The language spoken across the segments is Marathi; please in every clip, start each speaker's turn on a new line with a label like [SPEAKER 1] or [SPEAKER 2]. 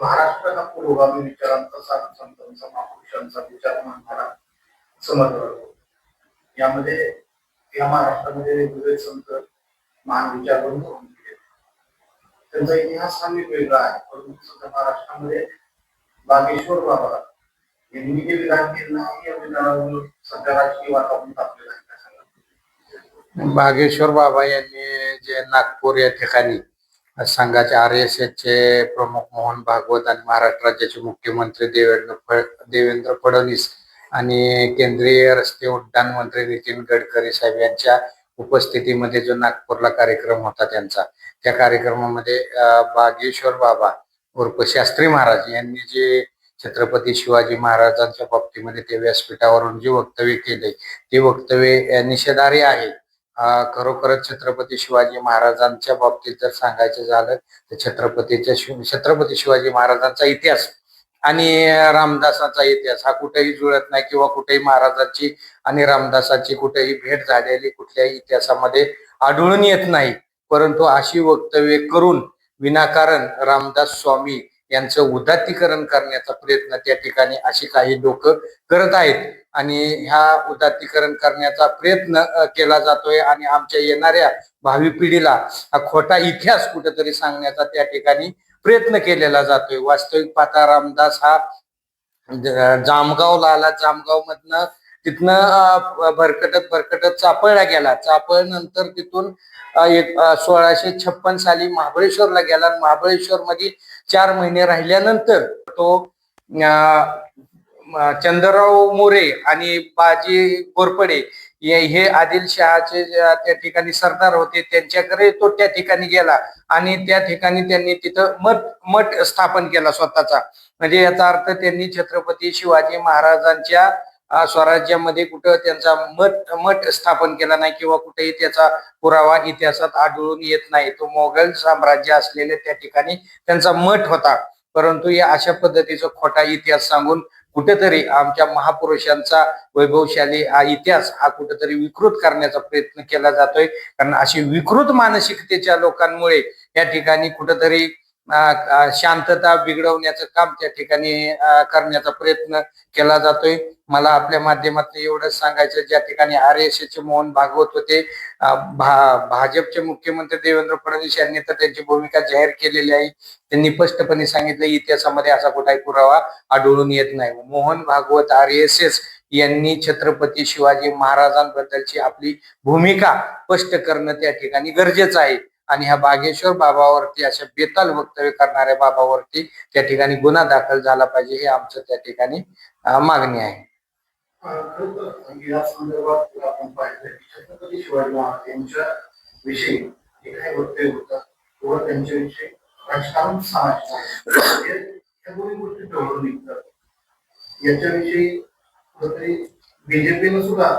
[SPEAKER 1] महाराष्ट्र हा पुरोगामी विचारांचा साधुसंतांचा महापुरुषांचा विचार मांडणारा समजला जातो. यामध्ये या महाराष्ट्रामध्ये वेगवेगळे संत महान विचार करून गेले. त्यांचा इतिहास हा वेगवेगळा आहे, परंतु सध्या महाराष्ट्रामध्ये बागेश्वर बाबा यांनी जे विधान केलं आहे या विधानावर सध्या राजकीय वातावरण तापलेलं आहे.
[SPEAKER 2] बागेश्वर बाबा यांनी जे नागपूर या ठिकाणी संघाचे RSS चे प्रमुख मोहन भागवत आणि महाराष्ट्र राज्याचे मुख्यमंत्री देवेंद्र फडणवीस आणि केंद्रीय रस्ते उड्डाण मंत्री नितीन गडकरी साहेब यांच्या उपस्थितीमध्ये जो नागपूरला कार्यक्रम होता त्या कार्यक्रमामध्ये बागेश्वर बाबा उर्फ शास्त्री महाराज यांनी जे छत्रपती शिवाजी महाराजांच्या बाबतीमध्ये ते व्यासपीठावरून जे वक्तव्य केले ते वक्तव्य निषेधार्ह आहे. खरोखरच छत्रपती शिवाजी महाराजांच्या बाबतीत जर सांगायचं झालं तर छत्रपती शिवाजी महाराजांचा इतिहास आणि रामदासांचा इतिहास हा कुठेही जुळत नाही किंवा कुठेही महाराजांची आणि रामदासांची कुठेही भेट झालेली कुठल्याही इतिहासामध्ये आढळून येत नाही. परंतु अशी वक्तव्य करून विनाकारण रामदास स्वामी यांचं उदात्तीकरण करण्याचा प्रयत्न त्या ठिकाणी अशी काही लोक करत आहेत आणि ह्या उदात्तीकरण करण्याचा प्रयत्न केला जातोय आणि आमच्या येणाऱ्या भावी पिढीला हा खोटा इतिहास कुठेतरी सांगण्याचा त्या ठिकाणी प्रयत्न केलेला जातोय. वास्तविक पाहता रामदास हा जामगावला आला, जामगाव मधनं तिथनं भरकटत चापळला गेला. चापळ नंतर तिथून 1656 साली महाबळेश्वरला गेला. महाबळेश्वर मध्ये 4 महिने राहिल्यानंतर तो चंद्रराव मोरे आणि बाजी घोरपडे हे आदिलशहाचे त्या ठिकाणी सरदार होते, त्यांच्याकडे तो त्या ठिकाणी गेला आणि त्या ठिकाणी त्यांनी तिथं मठ स्थापन केला स्वतःचा. म्हणजे याचा अर्थ त्यांनी छत्रपती शिवाजी महाराजांच्या स्वराज्यामध्ये कुठं त्यांचा मठ स्थापन केला नाही किंवा कुठेही त्याचा पुरावा इतिहासात आढळून येत नाही. तो मोगल साम्राज्य असलेले त्या ठिकाणी त्यांचा मठ होता. परंतु या अशा पद्धतीचा खोटा इतिहास सांगून कुठेतरी आमच्या महापुरुषांचा वैभवशाली हा इतिहास हा कुठेतरी विकृत करण्याचा प्रयत्न केला जातोय. कारण अशी विकृत मानसिकतेच्या लोकांमुळे या ठिकाणी कुठेतरी शांतता बिघडवण्याचं काम त्या ठिकाणी करण्याचा प्रयत्न केला जातोय. मला आपल्या माध्यमातून एवढंच सांगायचं, ज्या ठिकाणी RSS चे मोहन भागवत होते, भाजपचे मुख्यमंत्री देवेंद्र फडणवीस यांनी तर त्यांची भूमिका जाहीर केलेली आहे. त्यांनी स्पष्टपणे सांगितलं इतिहासामध्ये असा कुठलाही पुरावा आढळून येत नाही. मोहन भागवत RSS यांनी छत्रपती शिवाजी महाराजांबद्दलची आपली भूमिका स्पष्ट करणं त्या ठिकाणी गरजेचं आहे आणि ह्या बागेश्वर बाबावरती अशा बेताल वक्तव्य करणाऱ्या बाबावरती त्या ठिकाणी गुन्हा दाखल झाला पाहिजे, हे आमचं त्या ठिकाणी मागणी आहे.
[SPEAKER 1] या संदर्भात आपण पाहिलं की छत्रपती शिवाजी महाराज यांच्या विषयी जे काही वक्तव्य होतं किंवा त्यांच्याविषयी राजकारण समाज या दोन्ही गोष्टी जवळून निघतात. याच्याविषयी कुठेतरी बीजेपीनं सुद्धा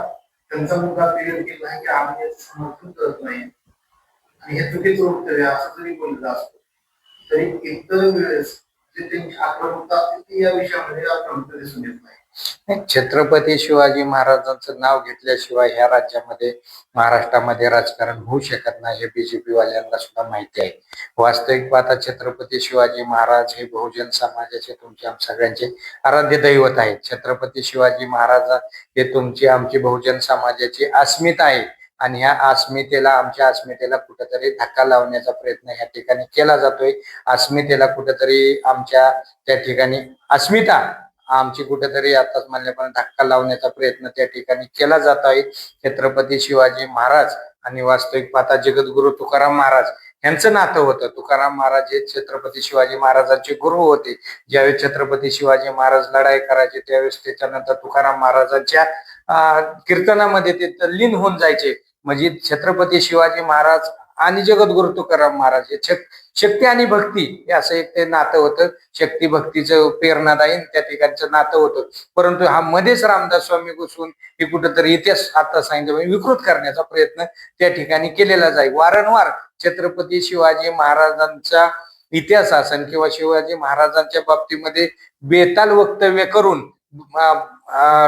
[SPEAKER 1] त्यांचा मुद्दा क्लिअर केला आहे की आम्ही याचं समर्थन करत नाही आणि हे चुकीचं वक्तव्य असं जरी बोललं असतं तरी इतर वेळेस जे त्यांची आक्रमकता असते ती या विषयामध्ये आक्रमकता दिसून येत नाही.
[SPEAKER 2] छत्रपती शिवाजी महाराजांचं नाव घेतल्याशिवाय ह्या राज्यामध्ये महाराष्ट्रामध्ये राजकारण होऊ शकत नाही हे बीजेपी वाल्यांना सुद्धा माहिती आहे. वास्तविक पाहता छत्रपती शिवाजी महाराज हे बहुजन समाजाचे तुमचे सगळ्यांचे आराध्य दैवत आहेत. छत्रपती शिवाजी महाराज हे तुमची आमची बहुजन समाजाची अस्मिता आहे आणि ह्या आमच्या अस्मितेला कुठेतरी धक्का लावण्याचा प्रयत्न या ठिकाणी केला जातोय. अस्मितेला कुठेतरी आमच्या त्या ठिकाणी अस्मिता आमची कुठेतरी आताच म्हणल्याप्रमाणे धक्का लावण्याचा प्रयत्न त्या ठिकाणी केला जात आहे. छत्रपती शिवाजी महाराज आणि वास्तविक पाहता जगद्गुरु तुकाराम महाराज यांचं नातं होतं. तुकाराम महाराज हे छत्रपती शिवाजी महाराजांचे गुरु होते. ज्यावेळेस छत्रपती शिवाजी महाराज लढाई करायचे त्यावेळेस त्याच्यानंतर तुकाराम महाराजांच्या कीर्तनामध्ये ते तल्लीन होऊन जायचे. म्हणजे छत्रपती शिवाजी महाराज आणि जगद्गुरु तुकाराम महाराज हे शक्ती आणि भक्ती हे असं एक ते नातं होतं. शक्ती भक्तीचं प्रेरणादायी त्या ठिकाणचं नातं होतं. परंतु हा मध्येच रामदास स्वामी घुसून हे कुठंतरी इतिहास आता सांगितलं विकृत करण्याचा प्रयत्न त्या ठिकाणी केलेला जाईल. वारंवार छत्रपती शिवाजी महाराजांचा इतिहास असेल किंवा शिवाजी महाराजांच्या बाबतीमध्ये बेताल वक्तव्य करून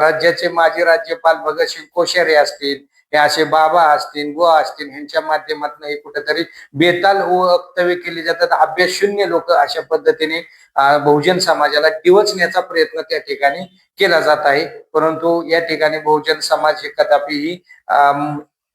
[SPEAKER 2] राज्याचे माजी राज्यपाल भगतसिंग कोश्यारी असतील, हे असे बाबा असतील, बुवा असतील, यांच्या माध्यमातून हे कुठेतरी बेताल वक्तव्य केली जातात. अभ्यासशून्य लोक अशा पद्धतीने बहुजन समाजाला डिवचण्याचा प्रयत्न त्या ठिकाणी केला जात आहे. परंतु या ठिकाणी बहुजन समाज हे कदापिही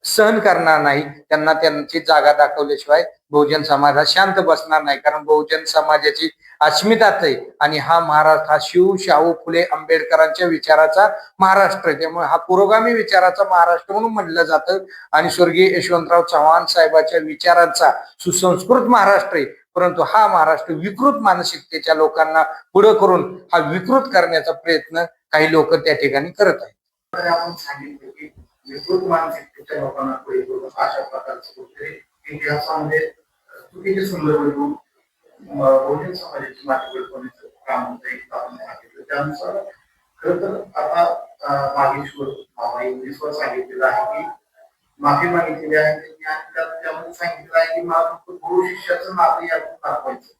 [SPEAKER 2] सहन करणार नाही. त्यांना त्यांची जागा दाखवल्याशिवाय बहुजन समाज हा शांत बसणार नाही. कारण बहुजन समाजाची अस्मिताच आहे आणि हा महाराष्ट्र हा शिव शाहू फुले आंबेडकरांच्या विचाराचा महाराष्ट्र आहे. त्यामुळे हा पुरोगामी विचाराचा महाराष्ट्र म्हणून म्हटलं जातं आणि स्वर्गीय यशवंतराव चव्हाण साहेबांच्या विचारांचा सुसंस्कृत महाराष्ट्र आहे. परंतु हा महाराष्ट्र विकृत मानसिकतेच्या लोकांना पुढे करून हा विकृत करण्याचा प्रयत्न काही लोक त्या ठिकाणी करत आहेत.
[SPEAKER 1] आपण सांगितलं की विकृत मानसिकतेच्या लोकांना पुढे करून अशा प्रकारचं कुठेतरी इतिहासामध्ये चुकीचे संदर्भ देऊन बहुजन समाजाची माती पडवण्याचं काम होतं आपण सांगितलं. त्यानुसार खरं तर आता मागेश्वर बाबा इंग्लिशवर सांगितलेलं आहे की माफी मागितलेली आहे आणि त्यामध्ये सांगितलं आहे की मला फक्त गुरु शिष्याचं नातं यातून दाखवायचं.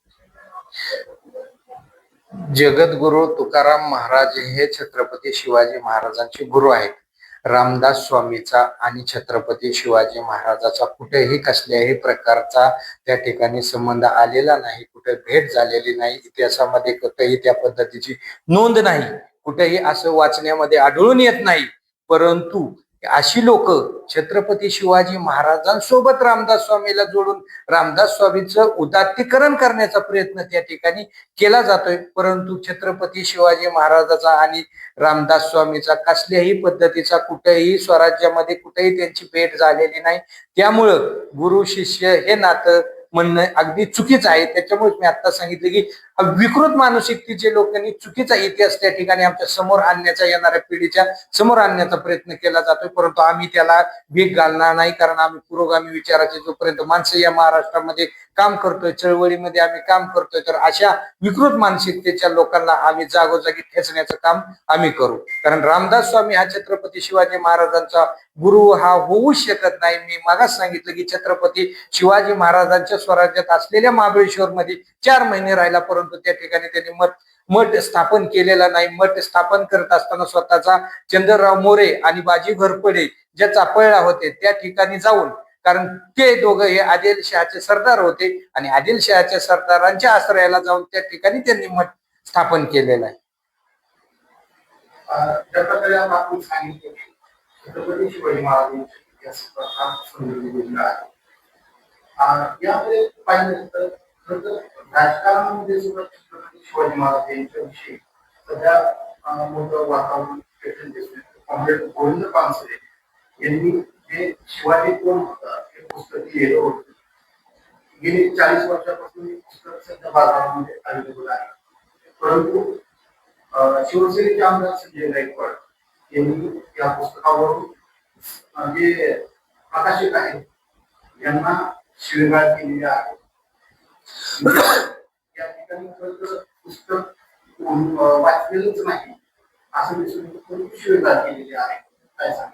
[SPEAKER 2] जगद्गुरु तुकाराम महाराज हे छत्रपती शिवाजी महाराजांचे गुरु आहेत. रामदास स्वामीचा आणि छत्रपती शिवाजी महाराजाचा कुठेही कसल्याही प्रकारचा त्या ठिकाणी संबंध आलेला नाही, कुठे भेट झालेली नाही, इतिहासामध्ये कुठेही त्या पद्धतीची नोंद नाही, कुठेही असं वाचण्यामध्ये आढळून येत नाही. परंतु अशी लोक छत्रपती शिवाजी महाराजांसोबत रामदास स्वामीला जोडून रामदास स्वामींचं उदात्तीकरण करण्याचा प्रयत्न त्या ठिकाणी केला जातोय. परंतु छत्रपती शिवाजी महाराजाचा आणि रामदास स्वामीचा कसल्याही पद्धतीचा कुठेही स्वराज्यामध्ये कुठेही त्यांची भेट झालेली नाही. त्यामुळं गुरु शिष्य हे नातं म्हणणं अगदी चुकीचं आहे. त्याच्यामुळे मी आता सांगितलं की विकृत मानसिकतेचे लोकांनी चुकीचा इतिहास त्या ठिकाणी आमच्या समोर आणण्याचा, येणाऱ्या पिढीच्या समोर आणण्याचा प्रयत्न केला जातोय. परंतु आम्ही त्याला भीक घालणार नाही. कारण आम्ही पुरोगामी विचाराचे जोपर्यंत माणसं या महाराष्ट्रामध्ये काम करतोय, चळवळीमध्ये आम्ही काम करतोय, तर अशा विकृत मानसिकतेच्या लोकांना आम्ही जागोजागी ठेचण्याचं काम आम्ही करू. कारण रामदास स्वामी हा छत्रपती शिवाजी महाराजांचा गुरु हा होऊ शकत नाही. मी मागास सांगितलं की छत्रपती शिवाजी महाराजांच्या स्वराज्यात असलेल्या महाबळेश्वर मध्ये 4 महिने राहिला, परंतु त्या ठिकाणी त्यांनी मठ स्थापन केलेला नाही. मठ स्थापन करत असताना स्वतःचा चंद्रराव मोरे आणि बाजी घोरपडे ज्या चापळला होते त्या ठिकाणी जाऊन, कारण ते दोघं हे आदिलशहाचे सरदार होते आणि आदिलशहाच्या सरदारांच्या आश्रयाला जाऊन त्या ठिकाणी त्यांनी मठ स्थापन केलेलं आहे.
[SPEAKER 1] ज्या प्रकारे आपण सांगितले की छत्रपती शिवाजी महाराजांच्या इतिहासाचा संदर्भ आहे, यामध्ये पाहिलं तर राजकारणामध्ये सुद्धा छत्रपती शिवाजी महाराज यांच्याविषयी सध्या मोठं वातावरण कॉम्रेड गोविंद पानसरे यांनी जे शिवाजी कोण होता हे पुस्तक लिहिलं होतं. गेली 40 वर्षापासून हे पुस्तक सध्या बाजारामध्ये अवेलेबल आहे. परंतु शिवसेनेचे आमदार संजय गायकवाड यांनी या पुस्तकावरून जे प्रकाशक आहेत यांना शिवीगाळ केलेली आहे. या ठिकाणी पुस्तक वाचलेलंच नाही असं दिसून शिवीगाळ केलेली आहे. काय सांग?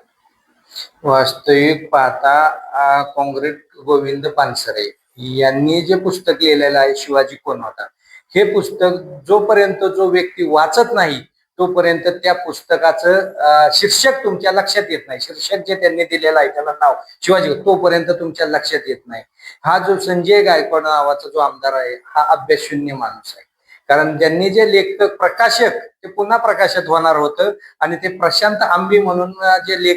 [SPEAKER 2] वास्तविक पाहता कॉंग्रेड गोविंद पानसरे यांनी जे पुस्तक लिहिलेलं आहे शिवाजी कोण होता, हे पुस्तक जोपर्यंत जो व्यक्ती वाचत नाही तोपर्यंत त्या पुस्तकाचं शीर्षक तुमच्या लक्षात येत नाही. शीर्षक जे त्यांनी दिलेलं आहे त्याला नाव शिवाजी तोपर्यंत तुमच्या लक्षात येत नाही. हा जो संजय गायकवाड नावाचा जो आमदार आहे हा अभ्यासशून्य माणूस आहे. कारण त्यांनी जे लेखक प्रकाशक ते पुन्हा प्रकाशित होणार होतं आणि ते प्रशांत आंबी म्हणून जे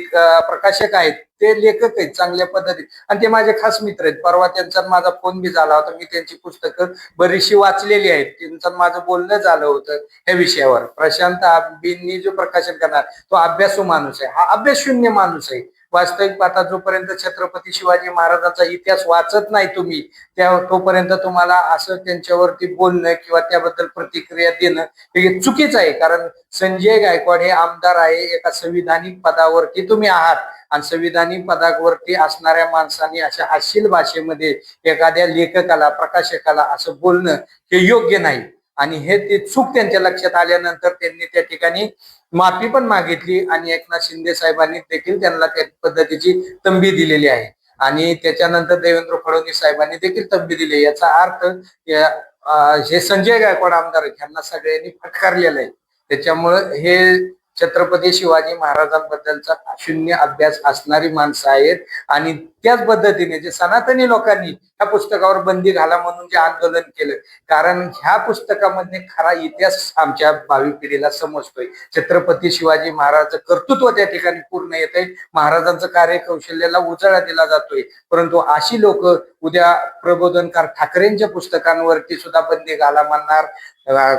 [SPEAKER 2] प्रकाशक आहेत ते लेखक आहेत चांगल्या पद्धतीत आणि ते माझे खास मित्र आहेत. परवा त्यांचा माझा फोन बी झाला होता. मी त्यांची पुस्तकं बरीचशी वाचलेली आहेत. त्यांचं माझं बोलणं झालं होतं या विषयावर. प्रशांत आंबींनी जो प्रकाशन करणार तो अभ्यासू माणूस आहे. हा अभ्यासशून्य माणूस आहे. वास्तविक पाहता जोपर्यंत छत्रपती शिवाजी महाराजांचा इतिहास वाचत नाही तुम्ही तोपर्यंत तुम्हाला असं त्यांच्यावरती बोलणं किंवा त्याबद्दल प्रतिक्रिया देणं हे चुकीचं आहे. कारण संजय गायकवाड हे आमदार आहे. एका संविधानिक पदावरती तुम्ही आहात आणि संविधानिक पदावरती असणाऱ्या माणसांनी अशा अश्लील भाषेमध्ये एखाद्या लेखकाला प्रकाशकाला असं बोलणं हे योग्य नाही. आणि हे ते चूक त्यांच्या लक्षात आल्यानंतर त्यांनी त्या ठिकाणी माफी पण मागितली आणि एकनाथ शिंदे साहेबांनी देखील त्यांना त्या पद्धतीची तंबी दिलेली आहे. आणि त्याच्यानंतर देवेंद्र फडणवीस साहेबांनी देखील तंबी दिली. याचा अर्थ हे संजय गायकवाड आमदार यांना सगळ्यांनी फटकारलेलं आहे. त्याच्यामुळं हे छत्रपती शिवाजी महाराजांबद्दलचा शून्य अभ्यास असणारी माणसं आहेत. आणि त्याच पद्धतीने जे सनातनी लोकांनी ह्या पुस्तकावर बंदी घाला म्हणून जे आंदोलन केलं, कारण ह्या पुस्तकामध्ये खरा इतिहास आमच्या भावी पिढीला समजतोय. छत्रपती शिवाजी महाराज कर्तृत्व त्या ठिकाणी पूर्ण येत आहे, महाराजांचं कार्यकौशल्याला उजाळा दिला जातोय. परंतु अशी लोक उद्या प्रबोधनकार ठाकरेंच्या पुस्तकांवरती सुद्धा बंदी घाला म्हणणार,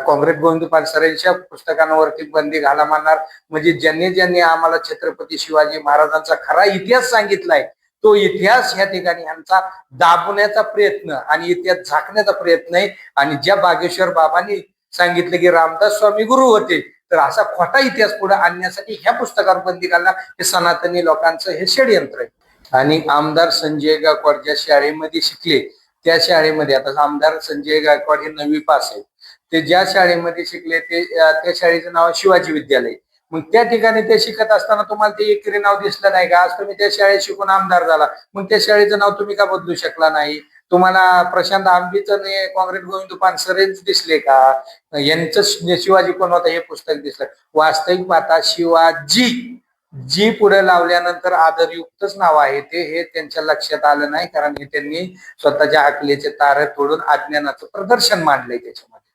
[SPEAKER 2] काँग्रेस गोविंद पानसरेंच्या पुस्तकांवरती बंदी घाला म्हणणार. म्हणजे ज्यांनी आम्हाला छत्रपती शिवाजी महाराजांचा खरा इतिहास सांगितलाय, तो इतिहास ह्या ठिकाणी यांचा दाबवण्याचा प्रयत्न आणि इतिहास झाकण्याचा प्रयत्न आहे. आणि ज्या बागेश्वर बाबांनी सांगितलं की रामदास स्वामी गुरु होते, तर असा खोटा इतिहास पुढे आणण्यासाठी ह्या पुस्तकावर बंदी घालणं हे सनातनी लोकांचं हे षडयंत्र आहे. आणि आमदार संजय गायकवाड ज्या शाळेमध्ये शिकले, त्या शाळेमध्ये, आता आमदार संजय गायकवाड हे 9वी पास आहेत, ते ज्या शाळेमध्ये शिकले त्या शाळेचं नाव शिवाजी विद्यालय. मग त्या ठिकाणी ते शिकत असताना तुम्हाला ते एकरी नाव दिसलं नाही का? आज तुम्ही त्या शाळेत शिकून आमदार झाला, मग त्या शाळेचं नाव तुम्ही का बदलू शकला नाही? तुम्हाला प्रशांत आंबीचं काँग्रेस गोविंद पानसरेंच दिसले का? यांचं शिवाजी कोण होता हे पुस्तक दिसलं. वास्तविक पाहता शिवाजी जी पुढे लावल्यानंतर आदरयुक्तच नाव आहे ते, हे त्यांच्या लक्षात आलं नाही, कारण हे त्यांनी स्वतःच्या अकलेचे तारे तोडून अज्ञानाचं प्रदर्शन मांडलंय त्याच्यामध्ये.